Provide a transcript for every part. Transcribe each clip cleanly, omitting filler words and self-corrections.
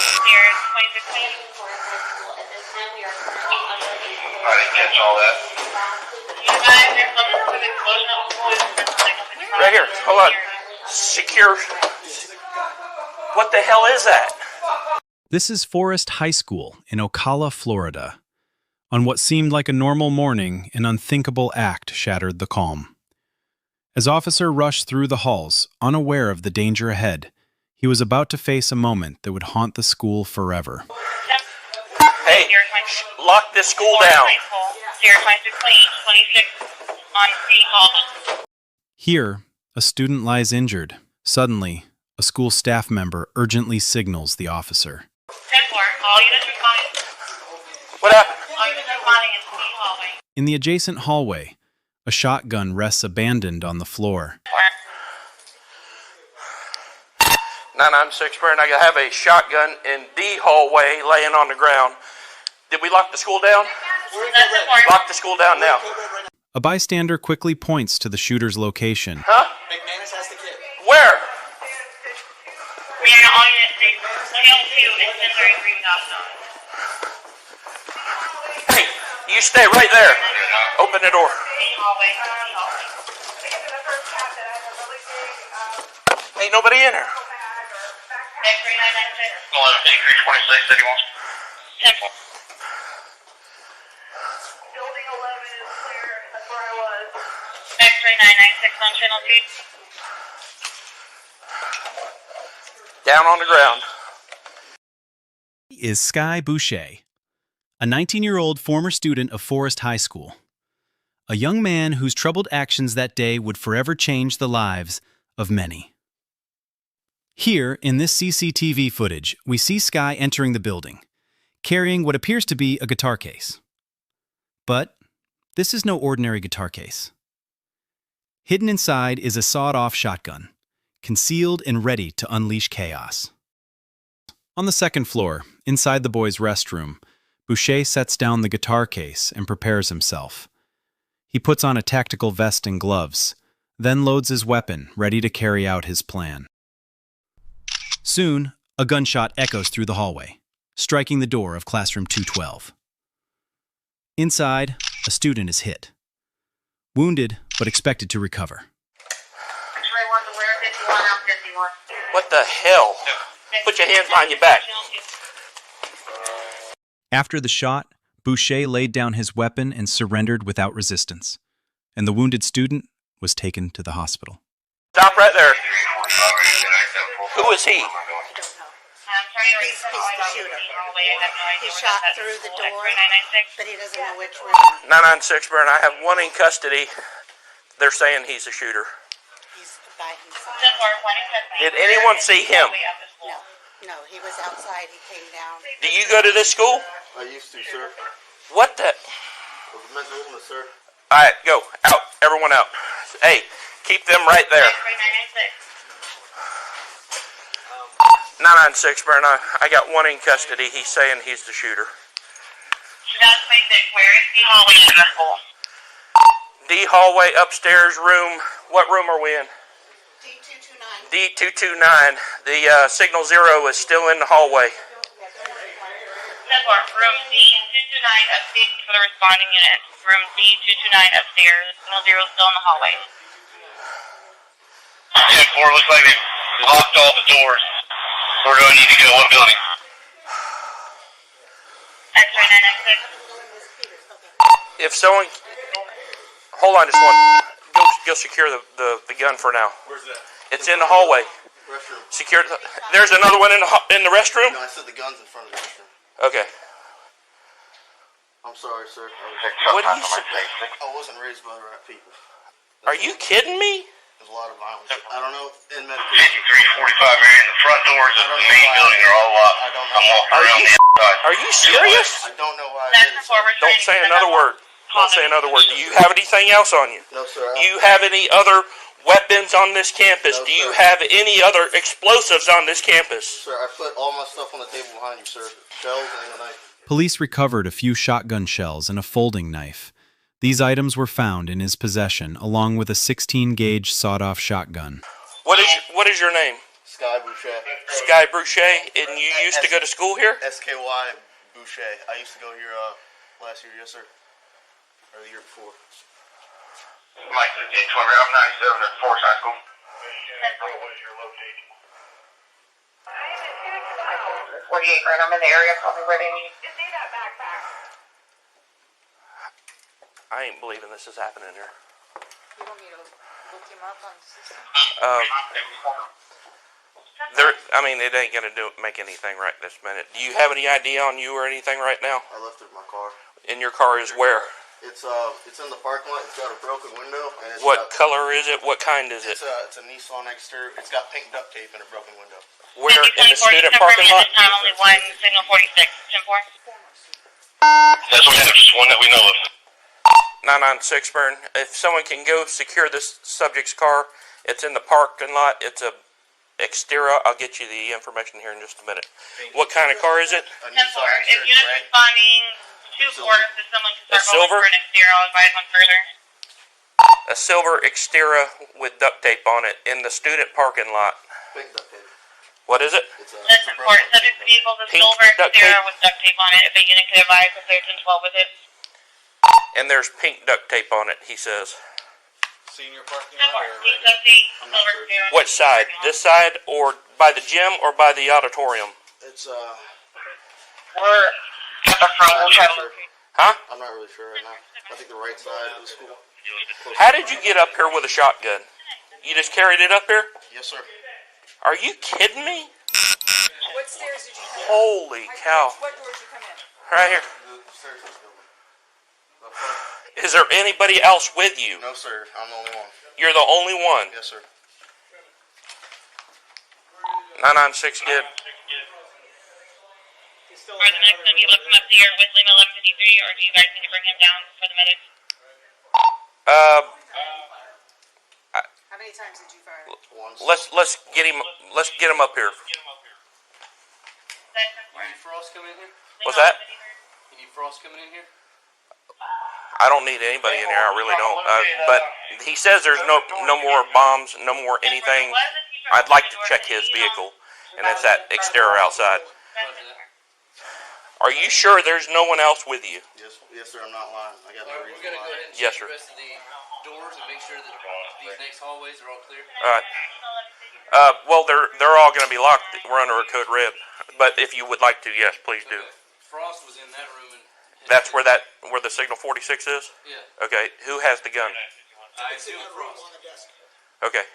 Stairs, 26 I didn't catch all that. You guys, there's some sort of explosion up the floor. Right here. Hold on. Secure. What the hell is that? This is Forest High School in Ocala, Florida. On what seemed like a normal morning, an unthinkable act shattered the calm. As Officer rushed through the halls, unaware of the danger ahead, he was about to face a moment that would haunt the school forever. Hey, lock this school down. Stairs, 26 on C hall. Here, a student lies injured. Suddenly, a school staff member urgently signals the officer. 10-4, all units responding. What happened? All units responding in C hallway. In the adjacent hallway, a shotgun rests abandoned on the floor. 996 Burn, I have a shotgun in the hallway laying on the ground. Did we lock the school down? Lock the school down now. A bystander quickly points to the shooter's location. Huh? McManus has the kid. Where? We are all units, L2 and 1033 Hey, you stay right there. Open the door. hallway. Ain't nobody in here. X-ray 996. 115326, anyone? 10-4. Building 11 is clear. That's where I was. X-ray 996 on channel 2. Down on the ground. Is Sky Boucher, a 19-year-old former student of Forest High School. A young man whose troubled actions that day would forever change the lives of many. Here, in this CCTV footage, we see Sky entering the building, carrying what appears to be a guitar case. But this is no ordinary guitar case. Hidden inside is a sawed-off shotgun, concealed and ready to unleash chaos. On the second floor, inside the boys' restroom, Boucher sets down the guitar case and prepares himself. He puts on a tactical vest and gloves, then loads his weapon, ready to carry out his plan. Soon, a gunshot echoes through the hallway, striking the door of classroom 212. Inside, a student is hit. Wounded, but expected to recover. X-ray 1 to where 51 out 51. What the hell? Put your hands behind your back. After the shot, Boucher laid down his weapon and surrendered without resistance, and the wounded student was taken to the hospital. Stop right there. Who is he? I'm sorry, He's the shooter. He He shot through the door, but he doesn't know which room. 996 Burn, I have one in custody. They're saying he's a shooter. He's by himself. Did anyone see him? No, he was outside. He came down. Do you go to this school? I used to, sir. What the? I was a mental illness, sir. All right, go. Out. Everyone out. Hey, keep them right there. 996 Burn, I got one in custody. He's saying he's the shooter. Where is the hallway in the school? D hallway, upstairs room. What room are we in? D229. D229. The signal 0 is still in the hallway. Room D229 upstairs for the responding unit. Room D229 upstairs. Signal 0 still in the hallway. 10-4, looks like they locked all the doors. Where do I need to go? What building? X-ray 996. If someone... Hold on just one. Go secure the gun for now. Where's that? It's in the hallway. Restroom. Secure. There's another one in the restroom? No, I said the gun's in front of the restroom. Okay. I'm sorry, sir. What do you say? I wasn't raised by the right people. Are you kidding me? There's a lot of violence. I don't know if in medication. 5345 area. The front doors of the main building are all locked. I don't know. I'm walking around the outside. Are you serious? I don't know why I did it, sir. Don't say another word. Don't say another word. Do you have anything else on you? No, sir. Do you have any other weapons on this campus? No, Do you sir. have any other explosives on this campus? Sir, I put all my stuff on the table behind you, sir. Shells and a knife. Police recovered a few shotgun shells and a folding knife. These items were found in his possession, along with a 16-gauge sawed-off shotgun. What is your name? Sky Boucher. Sky Boucher, and you used to go to school here? SKY Boucher. I used to go here last year, yes sir. Or the year before. Mike, I'm 97 at Forest High School. What is your location? 48, right? I'm in the area. Call me where they need. I ain't believing this is happening here. You want me to look him up on the system? It ain't gonna make anything right this minute. Do you have any idea on you or anything right now? I left it in my car. In your car is where? It's in the parking lot. It's got a broken window. And it's What color is it? What kind is it? It's a Nissan exterior. It's got pink duct tape and a broken window. Where in the student parking lot? This time only one signal 46. 10-4. That's what we have, just one that we know of. 996 Burn. If someone can go secure this subject's car, it's in the parking lot. It's a exterior. I'll get you the information here in just a minute. What kind of car is it? A 10-4. Nissan If exterior units gray. responding to orders, if someone can A start going silver? for an exterior, I'll advise one further. A silver exterior with duct tape on it in the student parking lot. Pink duct tape. What is it? It's That's a important. broken Subject pink duct vehicle is Pink silver duct exterior tape. with duct tape on it. If a unit could advise if they're 10-12 with it. And there's pink duct tape on it, he says. Senior parking 10-4. lot. Pink duct tape, silver exterior. What side? This side or by the gym or by the auditorium? It's We're at the front. We'll try to locate. Huh? I'm not really sure right now. I think the right side of the school. How did you get up here with a shotgun? You just carried it up here? Yes sir. Are you kidding me? What stairs did you come in? Holy cow. What door did you come in? Right here. The stairs of this building. The front. Is there anybody else with you? No sir. I'm the only one. You're the only one. Yes sir. 996 kid. Or the next time you look him up here with Lima 1153, or do you guys need to bring him down for the medics? How many times did you fire? Once. Let's get him up here. That's important. Frost coming in here? What's that? You need Frost coming in here? I don't need anybody in here. I really don't. But he says there's no more bombs, no more anything. I'd like to check his vehicle, and it's that exterior outside. Roger that. Are you sure there's no one else with you? Yes sir. I'm not lying. I got no Alright, reason we're gonna to go lie. ahead and Yes, check sir. the rest of the doors and make sure that these next hallways are all clear. All right. Well, they're all going to be locked. We're under a code red. But if you would like to, yes, please do. Okay. Frost was in that room and That's where the signal 46 is? yeah. Okay. Who has the gun? I assume Frost. Okay.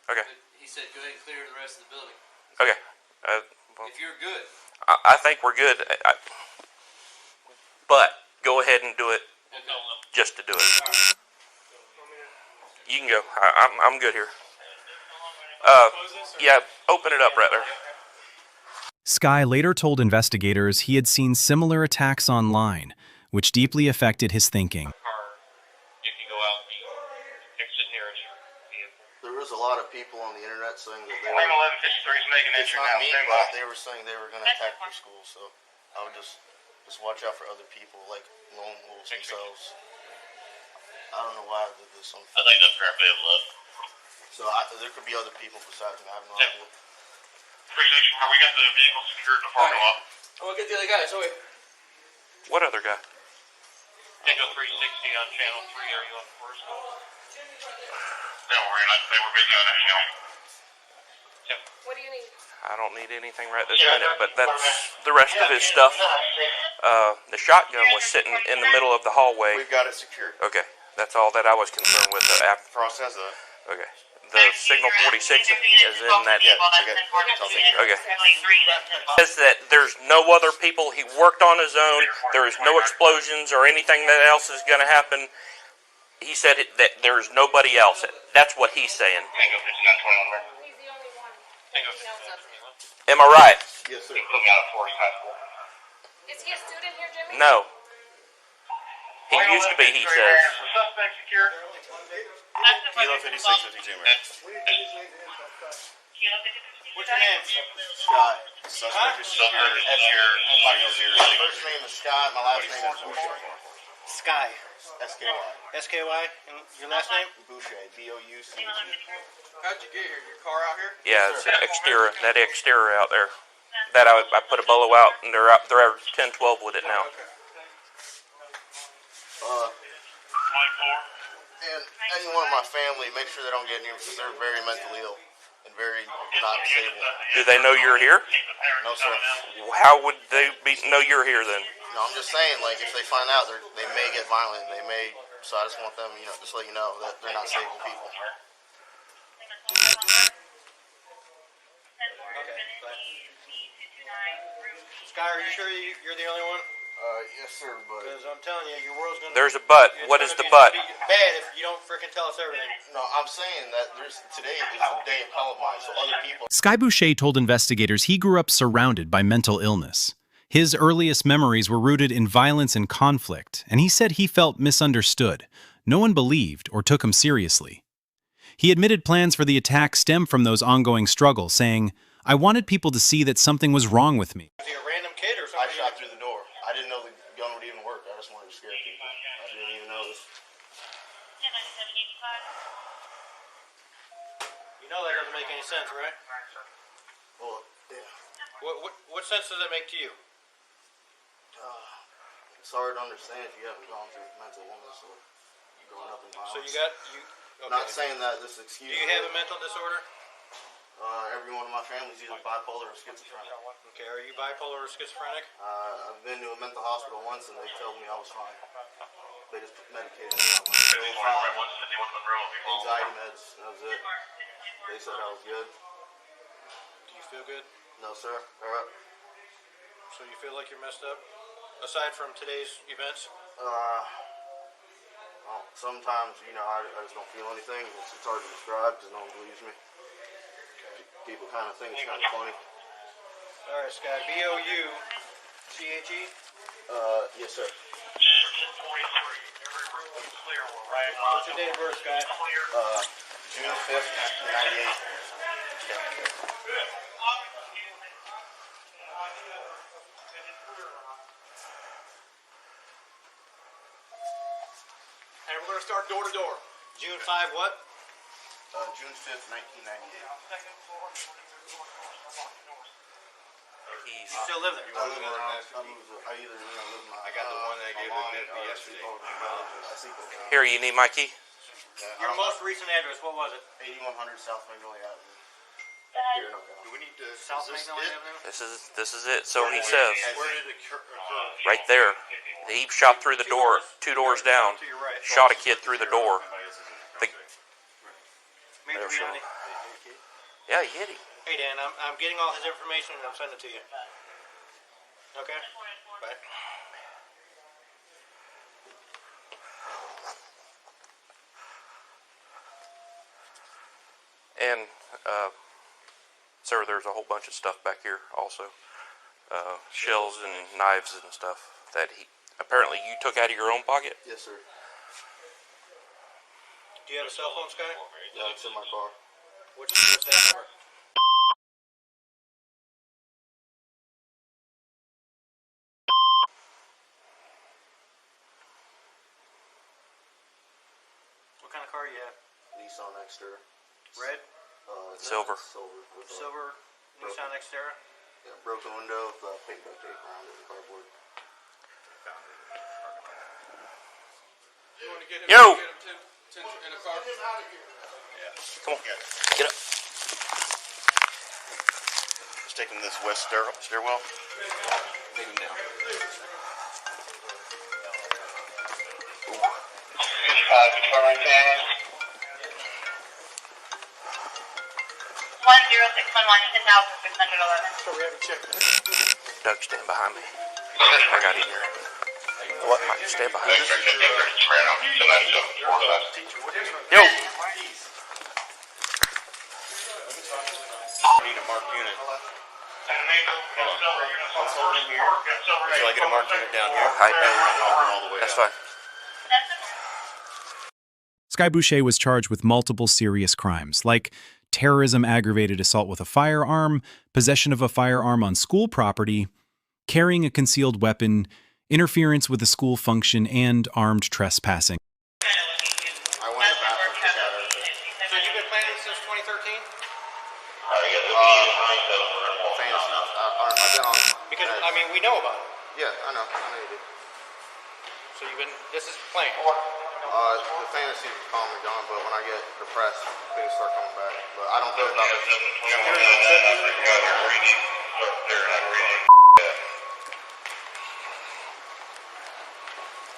Okay. He said go ahead and clear the rest of the building. Okay. Well, If you're good, I think we're good. But go ahead and do it okay. just to do it. You can go. I'm good here. Yeah, open it up right there. Sky later told investigators he had seen similar attacks online, which deeply affected his thinking. You can go out and exit nearest vehicle. There was a lot of people on the internet saying that they Lima were. 1153 is making It's entry not now. me, Stand but by. they were saying they were going to attack their school. So I would just watch out for other people, like lone wolves themselves. I don't know why I did this on. I think that's fair. They have left. So there could be other people besides me. I have no Yeah. idea. Appreciation, we got the vehicle secured in the parking lot. I'm gonna get the other guys. Okay. What other guy? Tango 360 on channel 3. Are you on first? Don't worry, they were busy on that channel. What do you need? I don't need anything right this minute, but that's the rest of his stuff. The shotgun was sitting in the middle of the hallway. We've got it secured. Okay, that's all that I was concerned with. Frost has that. Okay, the signal 46 is in that. Okay. Says that there's no other people. He worked on his own. There is no explosions or anything that else is going to happen. He said that there's nobody else. That's what he's saying. Tango 5921 there. He's the only one. Tango He knows us. 5921. Am I right? Yes, sir. He put me out of Forest High School. Is he a student here, Jimmy? No. He used to be, he says. Suspect secured. Kilo 56 with you, Jimmy. What's your name? Sky. Suspect is secured. Suspect is secured. First name is Sky. My last name is Boucher. Sky. S-K-Y. S-K-Y. And your last name? Boucher. B-O-U-C-H-E. How'd you get here? Your car out here? Yeah, it's exterior. That exterior out there. That I put a bolo out, and they're out 10, 12 with it now. And anyone in my family, make sure they don't get near because they're very mentally ill and very not stable. Do they know you're here? No, sir. How would they know you're here then? No, I'm just saying, like, if they find out, they may get violent. They may. So I just want them, just let you know that they're not stable people. Sky, are you sure you're the only one? Yes, sir, but... Because I'm telling you, your world's gonna... There's a but. What is the but? Bad if you don't freaking tell us everything. No, I'm saying that today is a day of Columbine, so other people... Sky Boucher told investigators he grew up surrounded by mental illness. His earliest memories were rooted in violence and conflict, and he said he felt misunderstood. No one believed or took him seriously. He admitted plans for the attack stemmed from those ongoing struggles, saying, "I wanted people to see that something was wrong with me." Was he a random kid or something? I shot through the door. I didn't know the gun would even work. I just wanted to scare people. I didn't even know this. You know that doesn't make any sense, right? Well, yeah. What sense does that make to you? It's hard to understand if you haven't gone through mental illness or growing up in violence. So okay. Not saying that this excuse. Do you have a mental disorder? Everyone in my family is either bipolar or schizophrenic. Okay, are you bipolar or schizophrenic? I've been to a mental hospital once and they told me I was fine. They just medicated me out. Anxiety meds, that was it. They said I was good. Do you feel good? No, sir. All right. So you feel like you're messed up? Aside from today's events? Well, sometimes, I just don't feel anything. It's hard to describe because no one believes me. People kind of think it's kind of funny. All right, Sky. B-O-U-C-H-E? Yes, sir. What's your date of birth, Sky? June 5th, 1998. And we're going to start door to door. June 5 what? June 5th, 1998. He's You still live there? I live around. I either live my. I got the one that I gave to yesterday. here. You need my key. Your most recent address, what was it? 8100 South Magnolia Avenue. Here in Ocala. Do we need to... South Magnolia Avenue? This is it. So he says, Where did it occur? right there. He shot through the door, 2 doors down. To your right. Shot a kid through the door. Major There, League. Yeah, he hit him. Hey, Dan, I'm getting all his information and I'm sending it to you. Okay? Bye. And, sir, there's a whole bunch of stuff back here also. Shells and knives and stuff that apparently you took out of your own pocket. Yes, sir. Do you have a cell phone, Sky? Yeah, it's in my car. What's that number? What kind of car you have? Nissan Xterra. Red? Silver. Silver. With a Silver Nissan Xterra? broken window with paint duct tape around it and cardboard. You want to get him, Yo! Get him in a car? Come on, get up. Just taking this west stairwell. Take him down. 10611, 10,611. So we haven't checked it. Doug, stand behind me. I got him here. What? Stand behind me. Yo! I need a marked unit. Let's hold him here until I get a marked unit down here. Hi. All the way That's out. fine. Sky Boucher was charged with multiple serious crimes, like terrorism, aggravated assault with a firearm, possession of a firearm on school property, carrying a concealed weapon, interference with a school function, and armed trespassing. I went to the bathroom to gather it. So you've been planning since 2013? Fantasy. I've been on. Because, I mean, we know about it. Yeah, I know you do. So you've been, this is planned. The fantasy is calming down, but when I get depressed, things start coming back. But I don't think about it.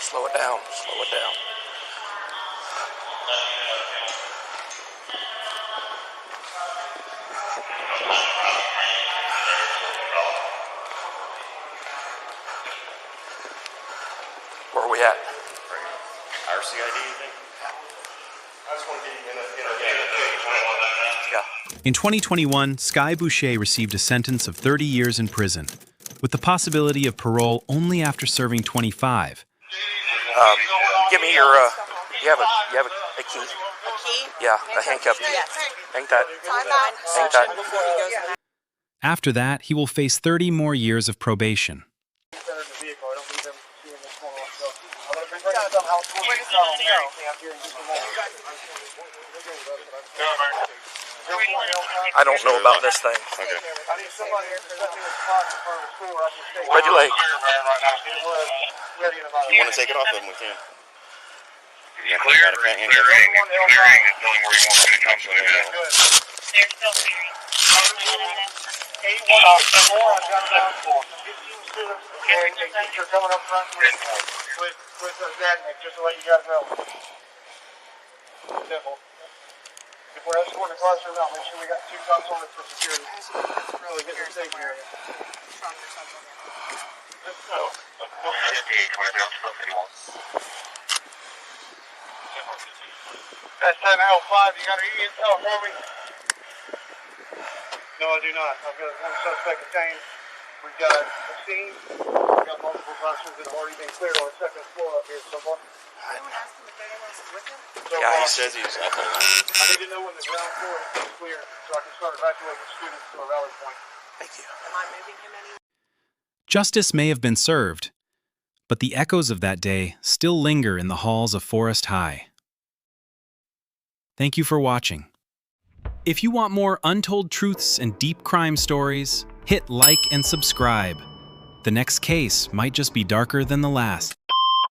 Slow it down. Slow it down. Where are we at? RCID, you think? I just want to get you Yeah. In 2021, Sky Boucher received a sentence of 30 years in prison, with the possibility of parole only after serving 25. Give me your, you have a key? A key? Yeah, a handcuff key. Yes. Ain't that? Time out. Before he goes in. After that, he will face 30 more years of probation. I don't know about this thing. Spread your legs. You want to take it off of him, we can. He's clearing and telling where he wants me to come to. They're still clearing. You're coming up front with Zadnik, just to let you guys know. Simple. If we're escorting across the route, make sure we got 2 cops on it for security. Really get this thing here. That's 10L5. You got an intel for me? No, I do not. I've got 1 suspect detained. We've got a scene. We've got multiple persons that have already been cleared on the 2nd floor up here so far. Anyone ask him if anyone's with him? Yeah, He says he's up there. I need to know when the ground floor is clear so I can start evacuating students to a rally point. Thank you. Am I moving him any? Justice may have been served, but the echoes of that day still linger in the halls of Forest High. Thank you for watching. If you want more untold truths and deep crime stories, hit like and subscribe. The next case might just be darker than the last.